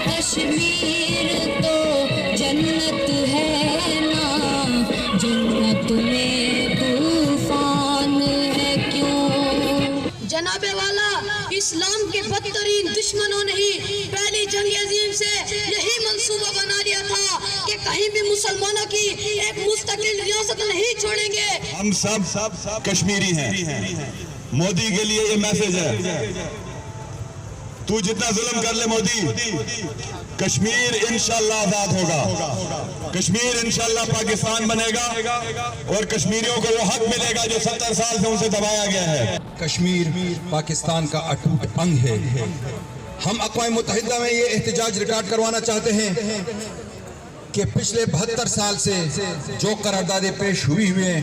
کشمیر تو جنت ہے نا، جنت میں طوفان ہے کیوں؟ جناب والا، اسلام کے بدترین دشمنوں نے ہی پہلی جنگ عظیم سے یہی منصوبہ بنا لیا تھا کہ کہیں بھی مسلمانوں کی ایک مستقل ریاست نہیں چھوڑیں گے۔ ہم سب کشمیری ہیں۔ مودی کے لیے یہ میسج ہے، تو جتنا ظلم کر لے مودی، کشمیر انشاءاللہ آزاد ہوگا، کشمیر انشاءاللہ پاکستان بنے گا اور کشمیریوں کو وہ حق ملے گا جو 70 سال سے ان سے دبایا گیا ہے۔ کشمیر پاکستان کا اٹوٹ انگ ہے۔ ہم اقوام متحدہ میں یہ احتجاج ریکارڈ کروانا چاہتے ہیں کہ پچھلے 72 سال سے جو قراردادیں پیش ہوئی ہیں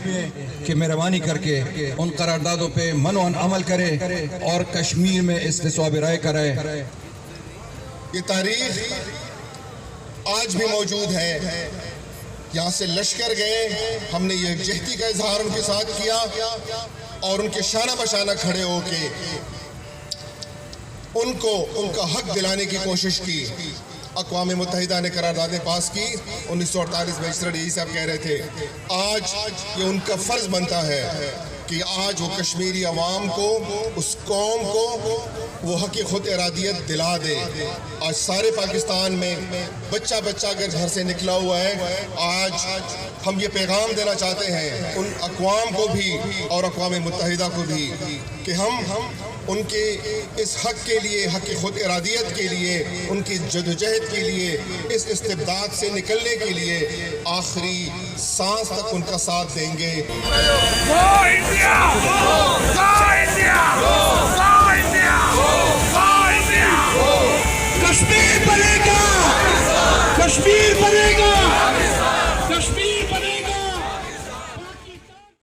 کہ مہربانی کر کے ان قراردادوں پہ منوعن عمل کرے اور کشمیر میں استصواب رائے کرائے۔ یہ تاریخ آج بھی موجود ہے، یہاں سے لشکر گئے، ہم نے یہ یکجہتی کا اظہار ان کے ساتھ کیا اور ان کے شانہ بشانہ کھڑے ہو کے ان کو ان کا حق دلانے کی کوشش کی۔ اقوام متحدہ نے قراردادیں پاس کی 1948 میں، اسرائیل یہی صاحب کہہ رہے تھے۔ آج یہ ان کا فرض بنتا ہے کہ آج وہ کشمیری عوام کو، اس قوم کو وہ حق خود ارادیت دلا دے۔ آج سارے پاکستان میں بچہ اگر گھر سے نکلا ہوا ہے، آج ہم یہ پیغام دینا چاہتے ہیں ان اقوام کو بھی اور اقوام متحدہ کو بھی کہ ہم ان کے اس حق کے لیے، حق خود ارادیت کے لیے، ان کی جدوجہد کے لیے، اس استبداد سے نکلنے کے لیے آخری سانس تک ان کا ساتھ دیں گے۔